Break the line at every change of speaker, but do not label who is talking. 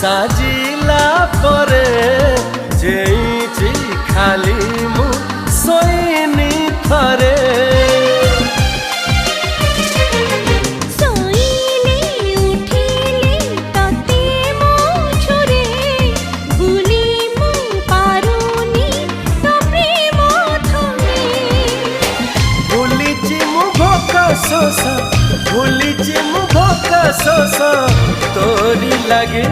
साजिला परे जेइची खाली मु सोइनी थरे भूलिची मु भोका शोष तोरी लगे